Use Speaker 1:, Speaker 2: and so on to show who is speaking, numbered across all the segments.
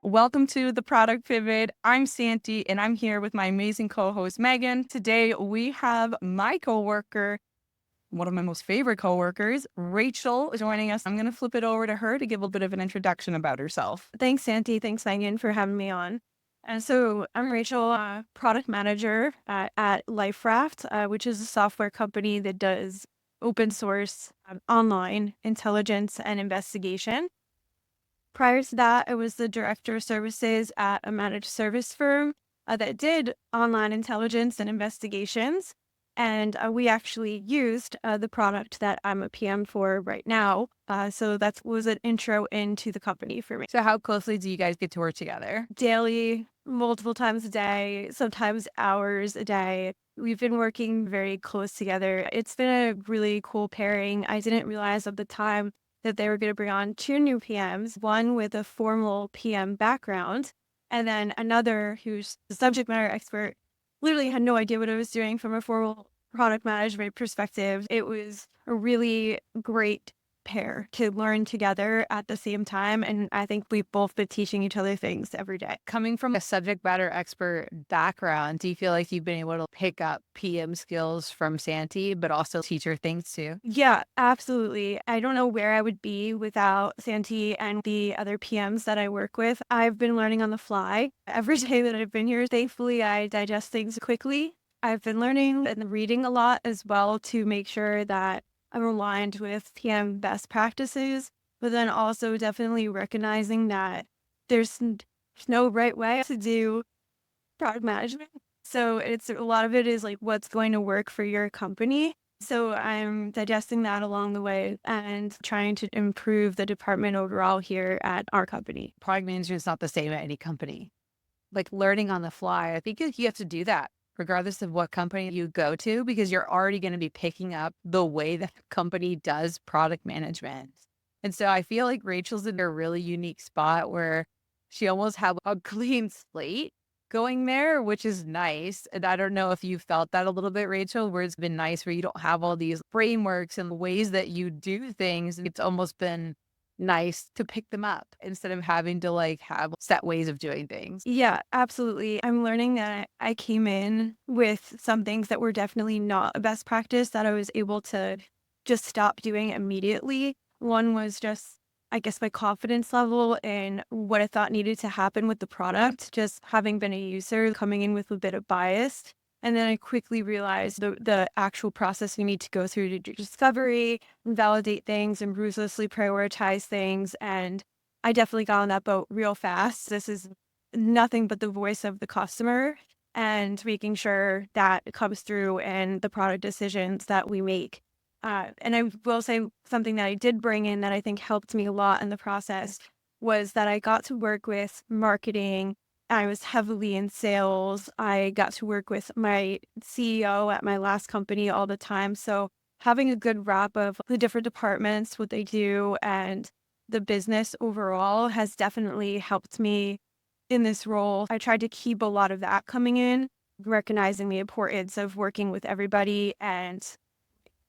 Speaker 1: Welcome to the Product Pivot. I'm Santi and I'm here with my amazing co-host Megan. Today we have my coworker, one of my most favorite coworkers, Rachel, joining us. I'm going to flip it over to her to give a bit of an introduction about herself.
Speaker 2: Thanks, Santi. Thanks, Megan, for having me on. And so I'm Rachel, product manager at Life Raft, which is a software company that does open source online intelligence and investigation. Prior to that, I was the director of services at a managed service firm that did online intelligence and investigations. And we actually used the product that I'm a PM for right now. So that was an intro into the company for me.
Speaker 1: So how closely do you guys get to work together?
Speaker 2: Daily, multiple times a day, sometimes hours a day. We've been working very close together. It's been a really cool pairing. I didn't realize at the time that they were going to bring on two new PMs, one with a formal PM background, and then another who's the subject matter expert, literally had no idea what I was doing from a formal product management perspective. It was a really great pair to learn together at the same time. And I think we've both been teaching each other things every day.
Speaker 1: Coming from a subject matter expert background, do you feel like you've been able to pick up PM skills from Santi, but also teach her things too?
Speaker 2: Yeah, absolutely. I don't know where I would be without Santi and the other PMs that I work with. I've been learning on the fly every day that I've been here. Thankfully, I digest things quickly. I've been learning and reading a lot as well to make sure that I'm aligned with PM best practices, but then also definitely recognizing that there's no right way to do product management. So it's a lot of it is like what's going to work for your company. So I'm digesting that along the way and trying to improve the department overall here at our company.
Speaker 1: Product management is not the same at any company. Like learning on the fly, I think you have to do that regardless of what company you go to, because you're already going to be picking up the way that the company does product management. And so I feel like Rachel's in a really unique spot where she almost have a clean slate going there, which is nice. And I don't know if you felt that a little bit, Rachel, where it's been nice where you don't have all these frameworks and ways that you do things. It's almost been nice to pick them up instead of having to like have set ways of doing things.
Speaker 2: Yeah, absolutely. I'm learning that I came in with some things that were definitely not a best practice that I was able to just stop doing immediately. One was just, I guess, my confidence level and what I thought needed to happen with the product, just having been a user, coming in with a bit of bias. And then I quickly realized the actual process we need to go through to do discovery, validate things, and ruthlessly prioritize things. And I definitely got on that boat real fast. This is nothing but the voice of the customer and making sure that it comes through in the product decisions that we make. And I will say something that I did bring in that I think helped me a lot in the process was that I got to work with marketing. I was heavily in sales. I got to work with my CEO at my last company all the time. So having a good wrap of the different departments, what they do, and the business overall has definitely helped me in this role. I tried to keep a lot of that coming in, recognizing the importance of working with everybody and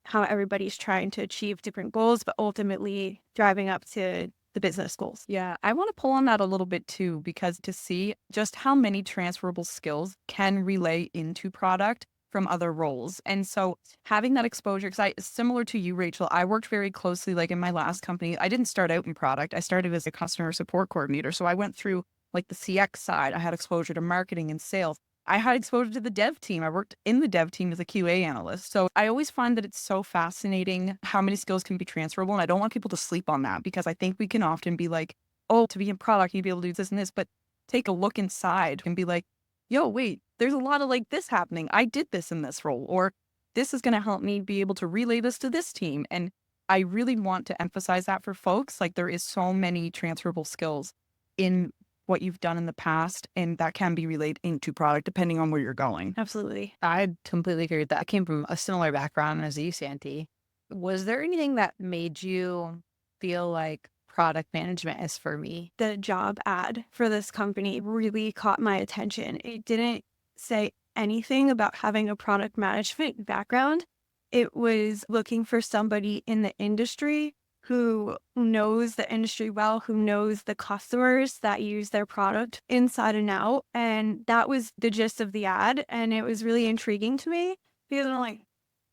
Speaker 2: how everybody's trying to achieve different goals, but ultimately driving up to the business goals.
Speaker 1: Yeah, I want to pull on that a little bit too, because to see just how many transferable skills can relay into product from other roles. And so having that exposure, because similar to you, Rachel, I worked very closely, like in my last company. I didn't start out in product. I started as a customer support coordinator. So I went through like the CX side. I had exposure to marketing and sales. I had exposure to the dev team. I worked in the dev team as a QA analyst. So I always find that it's so fascinating how many skills can be transferable. And I don't want people to sleep on that, because I think we can often be like, oh, to be in product, you'd be able to do this and this, but take a look inside and be like, yo, wait, there's a lot of like this happening. I did this in this role, or this is going to help me be able to relay this to this team. And I really want to emphasize that for folks. Like there is so many transferable skills in what you've done in the past, and that can be relayed into product depending on where you're going.
Speaker 2: Absolutely.
Speaker 1: I completely agree with that. I came from a similar background as you, Santi. Was there anything that made you feel like product management is for me?
Speaker 2: The job ad for this company really caught my attention. It didn't say anything about having a product management background. It was looking for somebody in the industry who knows the industry well, who knows the customers that use their product inside and out. And that was the gist of the ad. And it was really intriguing to me because I'm like,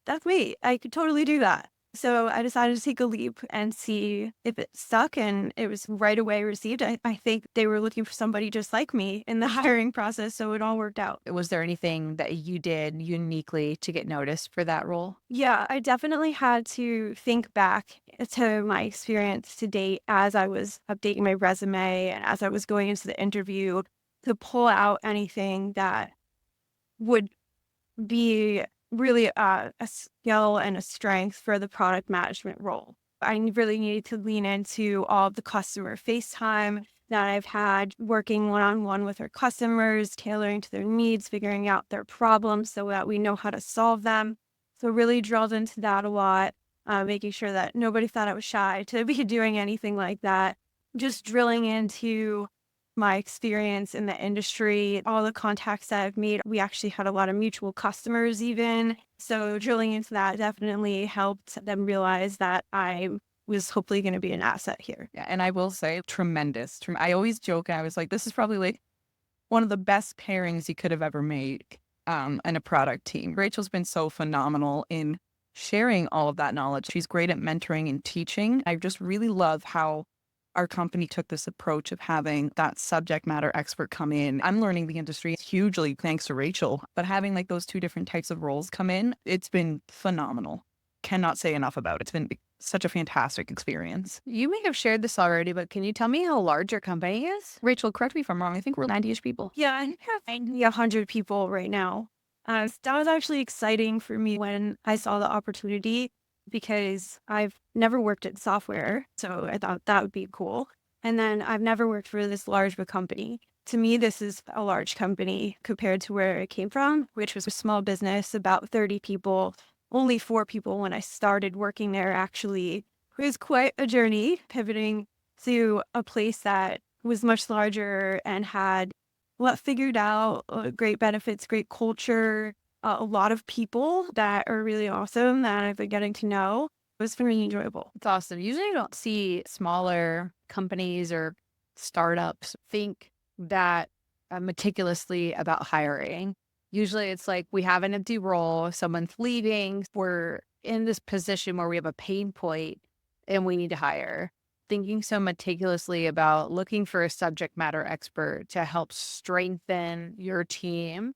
Speaker 2: that's me. I could totally do that. So I decided to take a leap and see if it stuck, and it was right away received. I think they were looking for somebody just like me in the hiring process, so it all worked out.
Speaker 1: Was there anything that you did uniquely to get noticed for that role?
Speaker 2: Yeah, I definitely had to think back to my experience to date as I was updating my resume and as I was going into the interview to pull out anything that would be really a skill and a strength for the product management role. I really needed to lean into all of the customer FaceTime that I've had working one on one with our customers, tailoring to their needs, figuring out their problems so that we know how to solve them. So, really drilled into that a lot, making sure that nobody thought I was shy to be doing anything like that. Just drilling into my experience in the industry, all the contacts that I've made. We actually had a lot of mutual customers even. So drilling into that definitely helped them realize that I was hopefully going to be an asset here.
Speaker 1: Yeah, and I will say tremendous. I always joke, I was like, this is probably like one of the best pairings you could have ever made in a product team. Rachel's been so phenomenal in sharing all of that knowledge. She's great at mentoring and teaching. I just really love how our company took this approach of having that subject matter expert come in. I'm learning the industry hugely thanks to Rachel, but having like those two different types of roles come in, it's been phenomenal. Cannot say enough about it. It's been such a fantastic experience.
Speaker 3: You may have shared this already, but can you tell me how large your company is?
Speaker 1: Rachel, correct me if I'm wrong. I think we're 90-ish people.
Speaker 2: Yeah, I have 100 people right now. That was actually exciting for me when I saw the opportunity because I've never worked in software. So I thought that would be cool. And then I've never worked for this large of a company. To me, this is a large company compared to where I came from, which was a small business, about 30 people, only 4 people when I started working there, actually. It was quite a journey pivoting to a place that was much larger and had what figured out great benefits, great culture, a lot of people that are really awesome that I've been getting to know. It was really enjoyable.
Speaker 3: It's awesome. Usually you don't see smaller companies or startups think that meticulously about hiring. Usually it's like we have an empty role, someone's leaving, we're in this position where we have a pain point and we need to hire. Thinking so meticulously about looking for a subject matter expert to help strengthen your team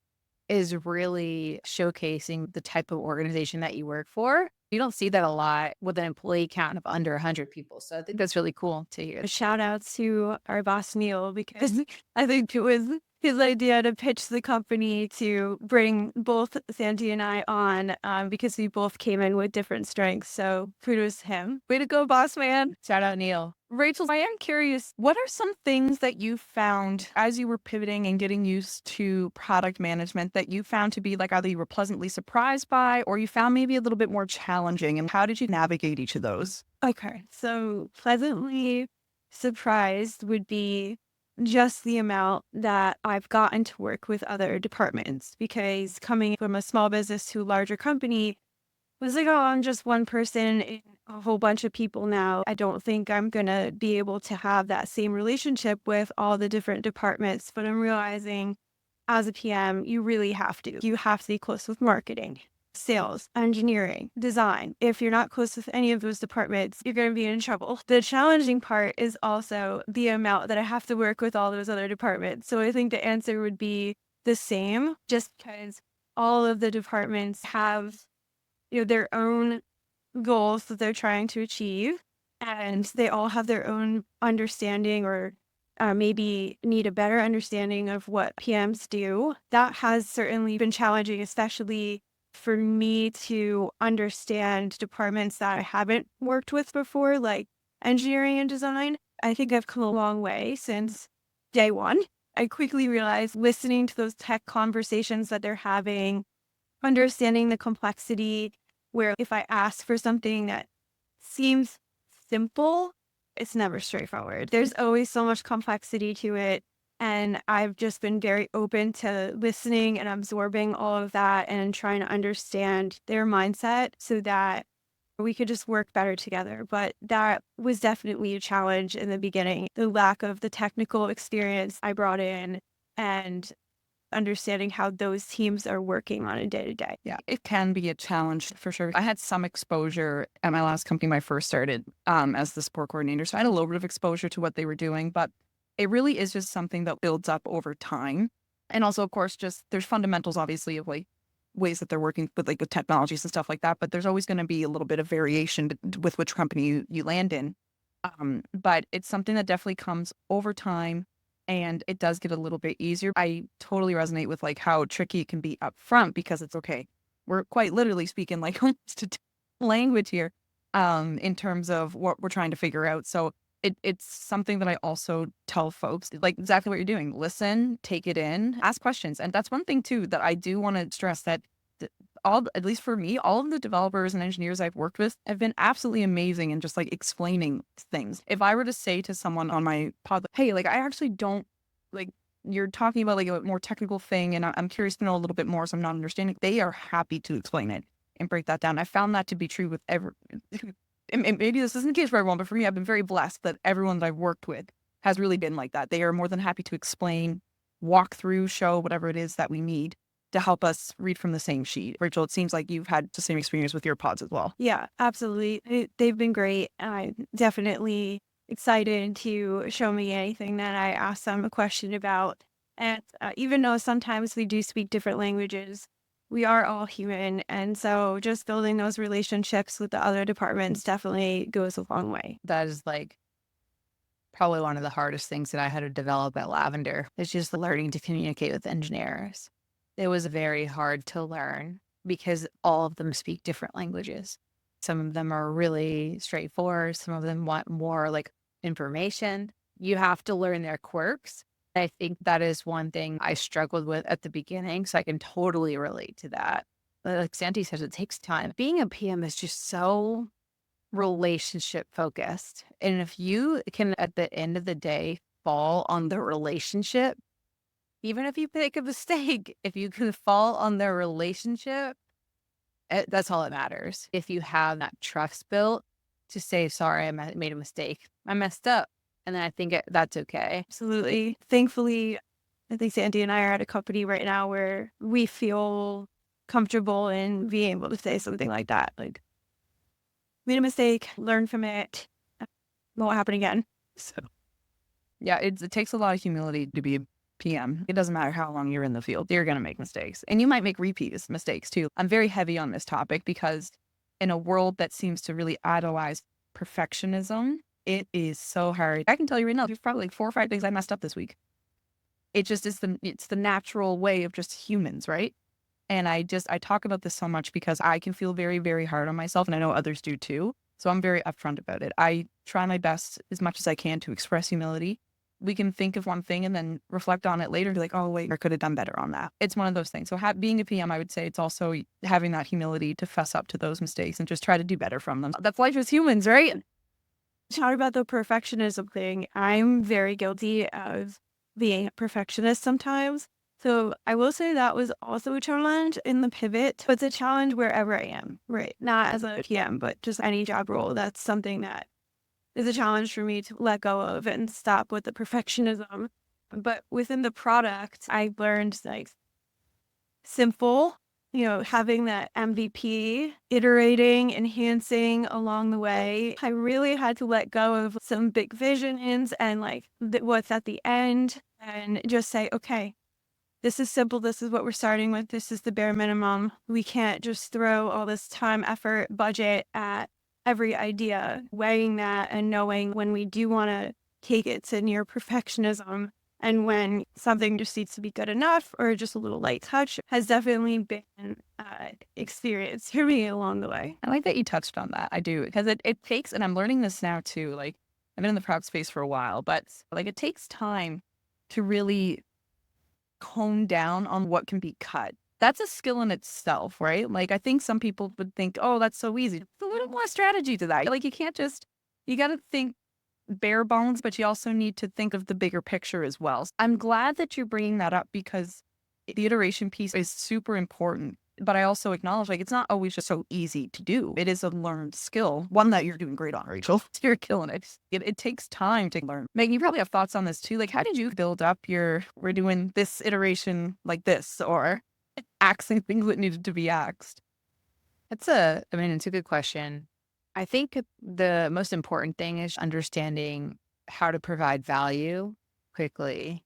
Speaker 3: is really showcasing the type of organization that you work for. You don't see that a lot with an employee count of under 100 people. So I think that's really cool to hear.
Speaker 2: A shout out to our boss, Neil, because I think it was his idea to pitch the company to bring both Santi and I on because we both came in with different strengths. So kudos to him. Way to go, boss man.
Speaker 3: Shout out Neil.
Speaker 1: Rachel, I am curious, what are some things that you found as you were pivoting and getting used to product management that you found to be like either you were pleasantly surprised by or you found maybe a little bit more challenging? And how did you navigate each of those?
Speaker 2: Okay. So pleasantly surprised would be just the amount that I've gotten to work with other departments because coming from a small business to a larger company was like, oh, I'm just one person in a whole bunch of people now. I don't think I'm going to be able to have that same relationship with all the different departments. But I'm realizing as a PM, you really have to. You have to be close with marketing, sales, engineering, design. If you're not close with any of those departments, you're going to be in trouble. The challenging part is also the amount that I have to work with all those other departments. So I think the answer would be the same, just because all of the departments have their own goals that they're trying to achieve, and they all have their own understanding or maybe need a better understanding of what PMs do. That has certainly been challenging, especially for me to understand departments that I haven't worked with before, like engineering and design. I think I've come a long way since day one. I quickly realized listening to those tech conversations that they're having, understanding the complexity, where if I ask for something that seems simple, it's never straightforward. There's always so much complexity to it. And I've just been very open to listening and absorbing all of that and trying to understand their mindset so that we could just work better together. But that was definitely a challenge in the beginning. The lack of the technical experience I brought in and understanding how those teams are working on a day to day.
Speaker 1: Yeah, it can be a challenge for sure. I had some exposure at my last company when I first started as the support coordinator. So I had a little bit of exposure to what they were doing, but it really is just something that builds up over time. And also, of course, just there's fundamentals, obviously, of like ways that they're working with like with technologies and stuff like that. But there's always going to be a little bit of variation with which company you land in. But it's something that definitely comes over time and it does get a little bit easier. I totally resonate with like how tricky it can be up front because it's okay. We're quite literally speaking like almost a language here in terms of what we're trying to figure out. So it's something that I also tell folks like exactly what you're doing. Listen, take it in, ask questions. And that's one thing too that I do want to stress that at least for me, all of the developers and engineers I've worked with have been absolutely amazing in just like explaining things. If I were to say to someone on my pod, hey, like I actually don't like you're talking about like a more technical thing and I'm curious to know a little bit more, so I'm not understanding. They are happy to explain it and break that down. I found that to be true with and maybe this isn't the case for everyone, but for me, I've been very blessed that everyone that I've worked with has really been like that. They are more than happy to explain, walk through, show whatever it is that we need to help us read from the same sheet. Rachel, it seems like you've had the same experience with your pods as well.
Speaker 2: Yeah, absolutely. They've been great. I'm definitely excited to show me anything that I ask them a question about. And even though sometimes we do speak different languages, we are all human. And so just building those relationships with the other departments definitely goes a long way.
Speaker 3: That is like probably one of the hardest things that I had to develop at Lavender is just learning to communicate with engineers. It was very hard to learn because all of them speak different languages. Some of them are really straightforward. Some of them want more like information. You have to learn their quirks. I think that is one thing I struggled with at the beginning. So I can totally relate to that. But like Santi says, it takes time. Being a PM is just so relationship focused. And if you can, at the end of the day, fall on the relationship, even if you make a mistake, if you can fall on their relationship, that's all that matters. If you have that trust built to say, sorry, made a mistake, I messed up. And then I think that's okay.
Speaker 2: Absolutely. Thankfully, I think Sandy and I are at a company right now where we feel comfortable in being able to say something like that. Like, made a mistake, learn from it, won't happen again.
Speaker 1: So, yeah, it takes a lot of humility to be a PM. It doesn't matter how long you're in the field, you're going to make mistakes. And you might make repeat mistakes too. I'm very heavy on this topic because in a world that seems to really idolize perfectionism, it is so hard. I can tell you right now, there's probably like 4 or 5 things I messed up this week. It just is it's the natural way of just humans, right? And I talk about this so much because I can feel very, very hard on myself, and I know others do too. So I'm very upfront about it. I try my best as much as I can to express humility. We can think of one thing and then reflect on it later and be like, oh, wait, I could have done better on that. It's one of those things. So being a PM, I would say it's also having that humility to fess up to those mistakes and just try to do better from them. That's life as humans, right?
Speaker 2: Talk about the perfectionism thing. I'm very guilty of being a perfectionist sometimes. So I will say that was also a challenge in the pivot. But it's a challenge wherever I am, right? Not as a PM, but just any job role. That's something that is a challenge for me to let go of and stop with the perfectionism. But within the product, I learned like simple, having that MVP, iterating, enhancing along the way. I really had to let go of some big visions and like what's at the end and just say, okay, this is simple. This is what we're starting with. This is the bare minimum. We can't just throw all this time, effort, budget at every idea, weighing that and knowing when we do want to take it to near perfectionism and when something just needs to be good enough or just a little light touch has definitely been experience for me along the way.
Speaker 1: I like that you touched on that. I do, because it takes, and I'm learning this now too. Like, I've been in the product space for a while, but like it takes time to really hone down on what can be cut. That's a skill in itself, right? Like, I think some people would think, oh, that's so easy. There's a little more strategy to that. Like, you got to think bare bones, but you also need to think of the bigger picture as well. I'm glad that you're bringing that up because the iteration piece is super important. But I also acknowledge, like, it's not always just so easy to do. It is a learned skill, one that you're doing great on, Rachel. You're killing it. It takes time to learn. Megan, you probably have thoughts on this too. Like, how did you build up we're doing this iteration like this, or axing things that needed to be axed?
Speaker 3: It's a good question. I think the most important thing is understanding how to provide value quickly.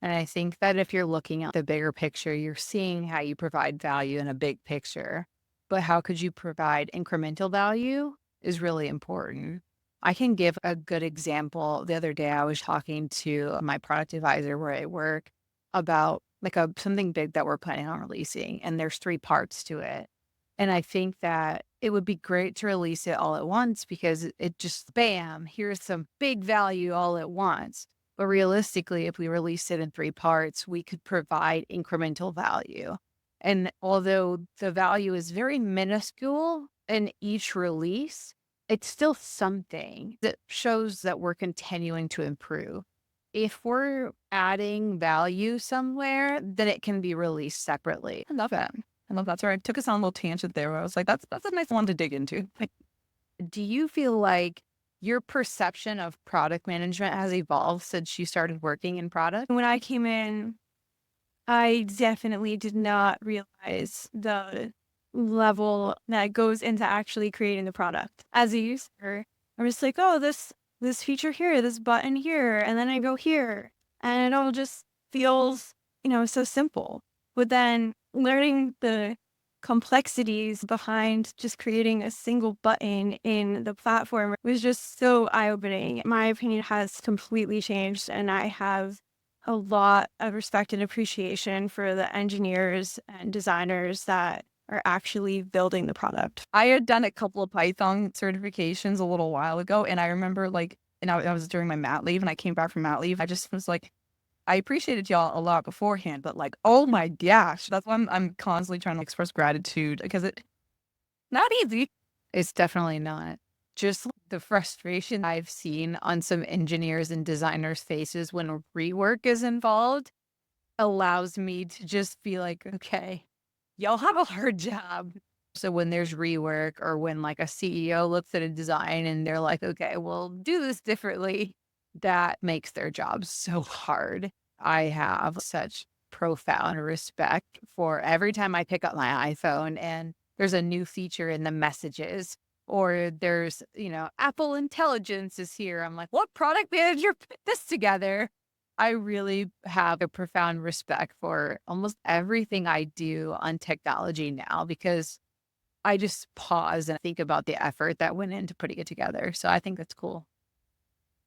Speaker 3: And I think that if you're looking at the bigger picture, you're seeing how you provide value in a big picture. But how could you provide incremental value is really important. I can give a good example. The other day, I was talking to my product advisor where I work about like something big that we're planning on releasing, and there's three parts to it. And I think that it would be great to release it all at once because it just bam, here's some big value all at once. But realistically, if we release it in three parts, we could provide incremental value. And although the value is very minuscule in each release, it's still something that shows that we're continuing to improve. If we're adding value somewhere, then it can be released separately.
Speaker 1: I love that. I love that. Sorry, I took us on a little tangent there where I was like, that's a nice one to dig into. Like,
Speaker 3: Do you feel like your perception of product management has evolved since you started working in product?
Speaker 2: When I came in, I definitely did not realize the level that goes into actually creating the product. As a user, I'm just like, oh, this feature here, this button here, and then I go here, and it all just feels, so simple. But then learning the complexities behind just creating a single button in the platform was just so eye-opening. My opinion has completely changed, and I have a lot of respect and appreciation for the engineers and designers that are actually building the product.
Speaker 1: I had done a couple of Python certifications a little while ago, and I remember like, and I was during my mat leave, and I came back from mat leave. I just was like, I appreciated y'all a lot beforehand, but like, oh my gosh, that's why I'm constantly trying to express gratitude because it not easy.
Speaker 3: It's definitely not. Just the frustration I've seen on some engineers and designers' faces when rework is involved allows me to just be like, okay, y'all have a hard job. So when there's rework or when like a CEO looks at a design and they're like, okay, we'll do this differently, that makes their job so hard. I have such profound respect for every time I pick up my iPhone and there's a new feature in the messages or there's, Apple Intelligence is here. I'm like, what product manager put this together? I really have a profound respect for almost everything I do on technology now because I just pause and think about the effort that went into putting it together. So I think that's cool.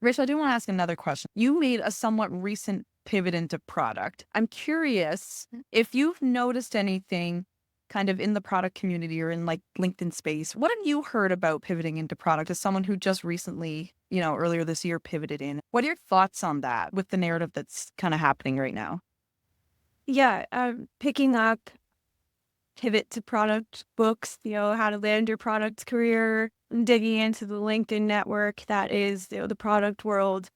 Speaker 1: Rachel, I do want to ask another question. You made a somewhat recent pivot into product. I'm curious if you've noticed anything kind of in the product community or in like LinkedIn space. What have you heard about pivoting into product as someone who just recently, earlier this year pivoted in? What are your thoughts on that with the narrative that's kind of happening right now?
Speaker 2: Yeah, picking up pivot to product books, how to land your product career, digging into the LinkedIn network that is, the product world.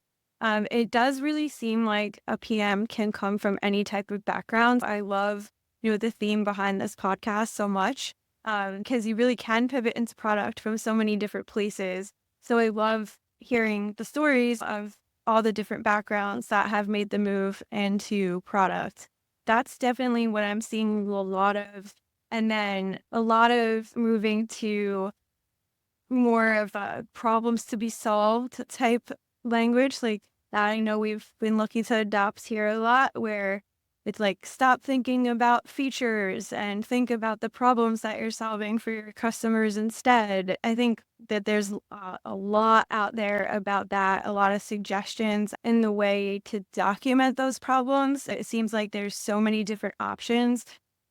Speaker 2: It does really seem like a PM can come from any type of background. I love, the theme behind this podcast so much because you really can pivot into product from so many different places. So I love hearing the stories of all the different backgrounds that have made the move into product. That's definitely what I'm seeing a lot of. And then a lot of moving to more of a problems to be solved type language, like that I know we've been looking to adopt here a lot, where it's like stop thinking about features and think about the problems that you're solving for your customers instead. I think that there's a lot out there about that, a lot of suggestions in the way to document those problems. It seems like there's so many different options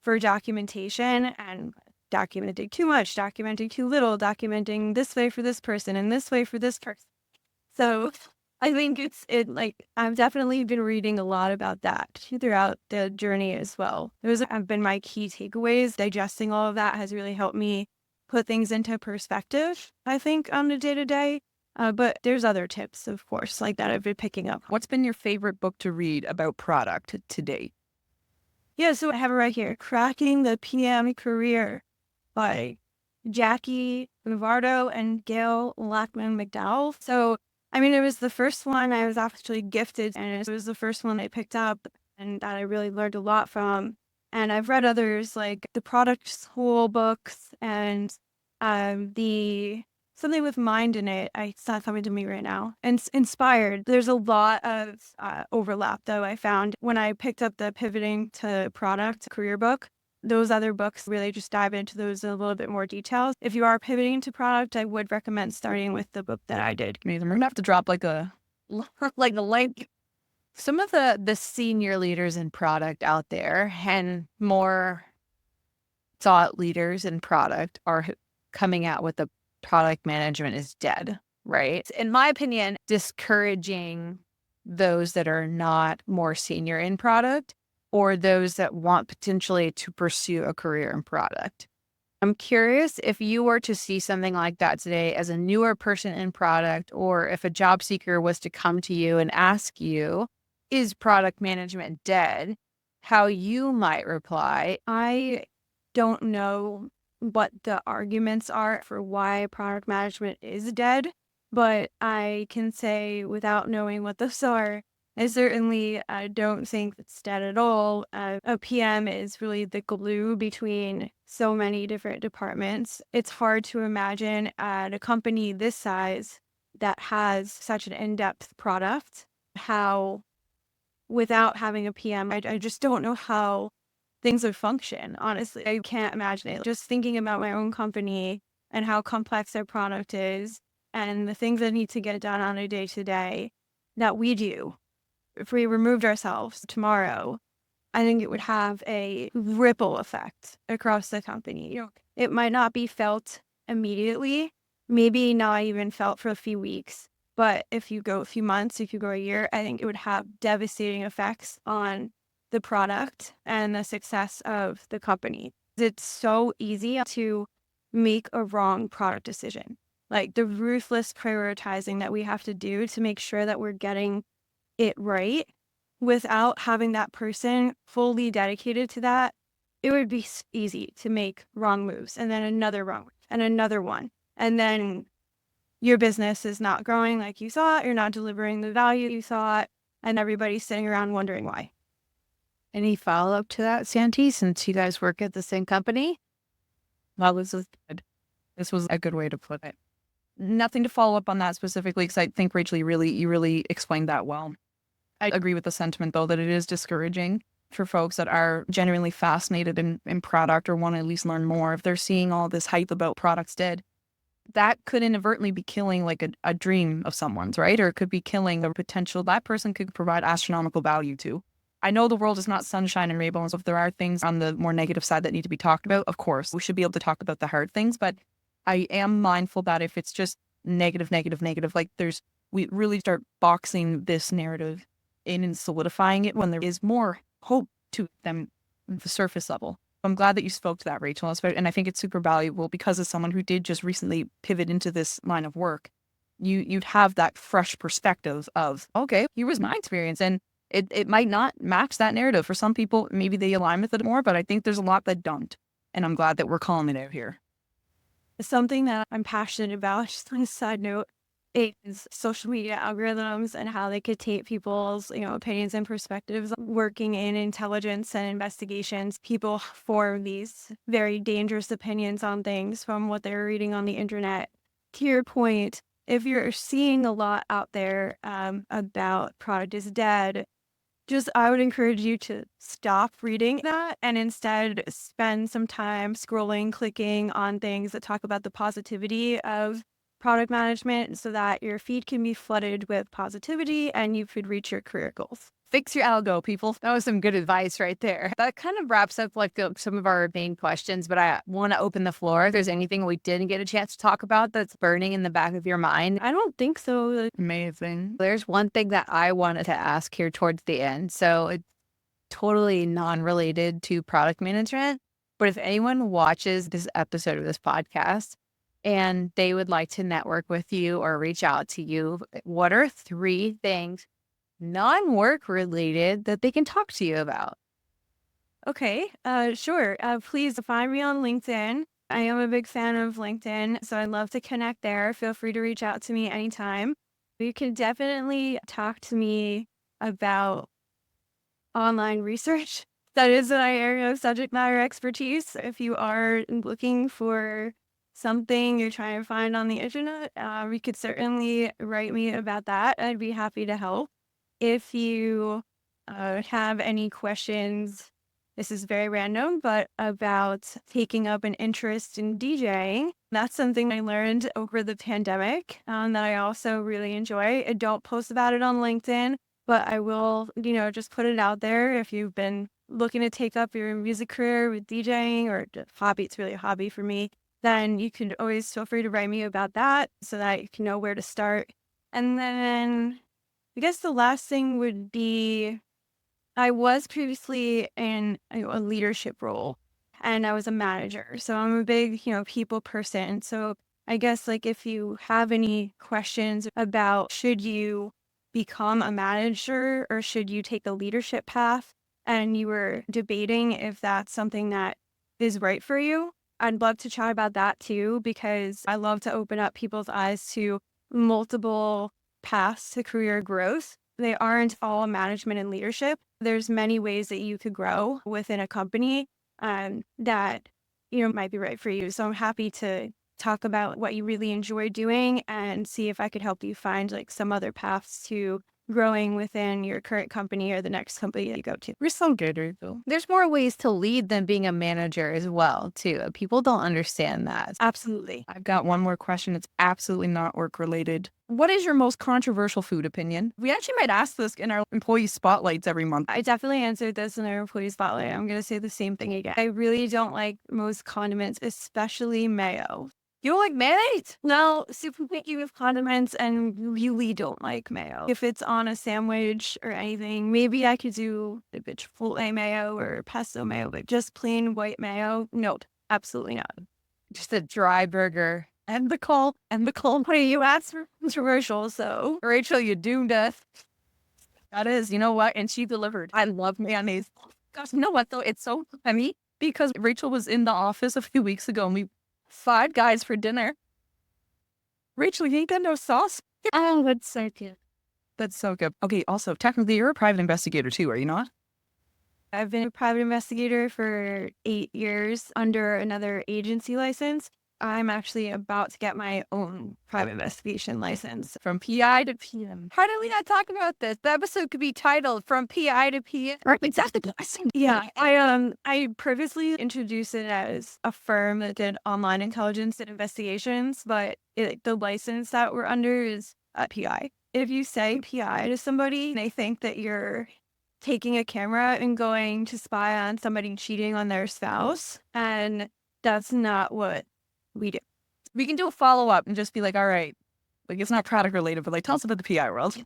Speaker 2: for documentation and documenting too much, documenting too little, documenting this way for this person and this way for this person. So I think I've definitely been reading a lot about that throughout the journey as well. Those have been my key takeaways. Digesting all of that has really helped me put things into perspective, I think, on the day to day. But there's other tips, of course, like that I've been picking up.
Speaker 1: What's been your favorite book to read about product to date?
Speaker 2: Yeah, so I have it right here. Cracking the PM Career by Jackie Navardo and Gail Lackman McDowell. So, I mean, it was the first one I was actually gifted, and it was the first one I picked up and that I really learned a lot from. And I've read others like the Product School books and the something with mind in it. It's not coming to me right now. And inspired. There's a lot of overlap, though, I found when I picked up the Pivoting to Product career book. Those other books really just dive into those in a little bit more detail. If you are pivoting to product, I would recommend starting with the book that I did.
Speaker 1: Amazing. We're gonna have to drop like a like the link.
Speaker 3: Some of the senior leaders in product out there and more thought leaders in product are coming out with the product management is dead, right? In my opinion, discouraging those that are not more senior in product or those that want potentially to pursue a career in product. I'm curious if you were to see something like that today as a newer person in product, or if a job seeker was to come to you and ask you, is product management dead? How you might reply.
Speaker 2: I don't know what the arguments are for why product management is dead, but I can say without knowing what those are, I certainly don't think it's dead at all. A PM is really the glue between so many different departments. It's hard to imagine at a company this size that has such an in-depth product, how without having a PM, I just don't know how things would function. Honestly, I can't imagine it. Just thinking about my own company and how complex their product is and the things that need to get done on a day to day that we do. If we removed ourselves tomorrow, I think it would have a ripple effect across the company. It might not be felt immediately, maybe not even felt for a few weeks. But if you go a few months, if you go a year, I think it would have devastating effects on the product and the success of the company. It's so easy to make a wrong product decision. Like the ruthless prioritizing that we have to do to make sure that we're getting it right without having that person fully dedicated to that, it would be easy to make wrong moves and then another wrong move and another one. And then your business is not growing like you thought, you're not delivering the value you thought, and everybody's sitting around wondering why.
Speaker 3: Any follow up to that, Santi, since you guys work at the same company?
Speaker 1: Well, this is good. This was a good way to put it. Nothing to follow up on that specifically because I think, Rachel, you really explained that well. I agree with the sentiment, though, that it is discouraging for folks that are genuinely fascinated in product or want to at least learn more. If they're seeing all this hype about products dead, that could inadvertently be killing like a dream of someone's, right? Or it could be killing a potential that person could provide astronomical value to. I know the world is not sunshine and rainbows. If there are things on the more negative side that need to be talked about, of course, we should be able to talk about the hard things. But I am mindful that if it's just negative, like we really start boxing this narrative in and solidifying it when there is more hope to them at the surface level. I'm glad that you spoke to that, Rachel. And I think it's super valuable because as someone who did just recently pivot into this line of work, you'd have that fresh perspective of, okay, here was my experience. And it might not match that narrative. For some people, maybe they align with it more, but I think there's a lot that don't. And I'm glad that we're calling it out here.
Speaker 2: Something that I'm passionate about, just on a side note, is social media algorithms and how they could taint people's, opinions and perspectives. Working in intelligence and investigations, people form these very dangerous opinions on things from what they're reading on the internet. To your point, if you're seeing a lot out there about product is dead, I would encourage you to stop reading that and instead spend some time scrolling, clicking on things that talk about the positivity of product management so that your feed can be flooded with positivity and you could reach your career goals.
Speaker 3: Fix your algo, people. That was some good advice right there. That kind of wraps up some of our main questions, but I want to open the floor. If there's anything we didn't get a chance to talk about that's burning in the back of your mind.
Speaker 2: I don't think so.
Speaker 1: Amazing.
Speaker 3: There's one thing that I wanted to ask here towards the end. So it's totally non-related to product management, but if anyone watches this episode of this podcast and they would like to network with you or reach out to you, what are 3 things non-work related that they can talk to you about?
Speaker 2: Okay, sure. Please find me on LinkedIn. I am a big fan of LinkedIn, so I'd love to connect there. Feel free to reach out to me anytime. You can definitely talk to me about online research. That is my area of subject matter expertise. If you are looking for something you're trying to find on the internet, you could certainly write me about that. I'd be happy to help. If you have any questions, this is very random, but about taking up an interest in DJing, that's something I learned over the pandemic that I also really enjoy. I don't post about it on LinkedIn, but I will, just put it out there if you've been looking to take up your music career with DJing or hobby. It's really a hobby for me. Then you can always feel free to write me about that so that you can know where to start. And then I guess the last thing would be I was previously in a leadership role and I was a manager. So I'm a big, people person. So I guess like if you have any questions about should you become a manager or should you take the leadership path and you were debating if that's something that is right for you, I'd love to chat about that too because I love to open up people's eyes to multiple paths to career growth. They aren't all management and leadership. There's many ways that you could grow within a company that might be right for you. So I'm happy to talk about what you really enjoy doing and see if I could help you find like some other paths to growing within your current company or the next company that you go to.
Speaker 1: We're so good, Rachel.
Speaker 3: There's more ways to lead than being a manager as well, too. People don't understand that.
Speaker 2: Absolutely.
Speaker 1: I've got one more question. It's absolutely not work related. What is your most controversial food opinion? We actually might ask this in our employee spotlights every month.
Speaker 2: I definitely answered this in our employee spotlight. I'm going to say the same thing again. I really don't like most condiments, especially mayo.
Speaker 1: You don't like mayonnaise?
Speaker 2: No, super picky with condiments and really don't like mayo. If it's on a sandwich or anything, maybe I could do a bit chipotle mayo or pesto mayo, but just plain white mayo, no, absolutely not.
Speaker 3: Just a dry burger.
Speaker 1: And the call.
Speaker 2: What you asked for controversial, so.
Speaker 3: Rachel, you doomed us.
Speaker 1: That is, you know what? And she delivered. I love mayonnaise. Gosh, you know what though? It's so funny because Rachel was in the office a few weeks ago and we five guys for dinner. Rachel, you ain't got no sauce?
Speaker 2: Oh, that's so cute.
Speaker 1: That's so good. Okay, also, technically, you're a private investigator too, are you not?
Speaker 2: I've been a private investigator for 8 years under another agency license. I'm actually about to get my own private investigation license.
Speaker 3: From PI to PM. How did we not talk about this? The episode could be titled From PI to PM.
Speaker 1: Exactly.
Speaker 2: Yeah, I previously introduced it as a firm that did online intelligence and investigations, but the license that we're under is a PI. If you say PI to somebody, they think that you're taking a camera and going to spy on somebody cheating on their spouse, and that's not what we do.
Speaker 1: We can do a follow-up and just be like, all right, like it's not product related, but like tell us about the PI world.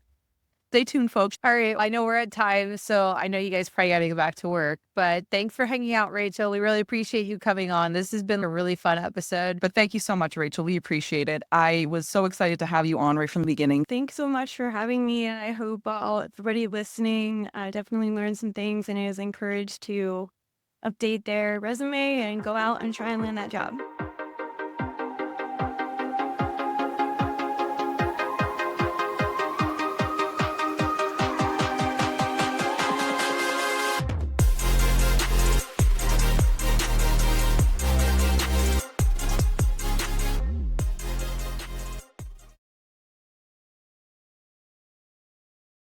Speaker 1: Stay tuned, folks.
Speaker 3: All right, I know we're at time, so I know you guys probably got to go back to work, but thanks for hanging out, Rachel. We really appreciate you coming on. This has been a really fun episode.
Speaker 1: But thank you so much, Rachel. We appreciate it. I was so excited to have you on right from the beginning.
Speaker 2: Thanks so much for having me. And I hope everybody listening definitely learned some things and is encouraged to update their resume and go out and try and land that job.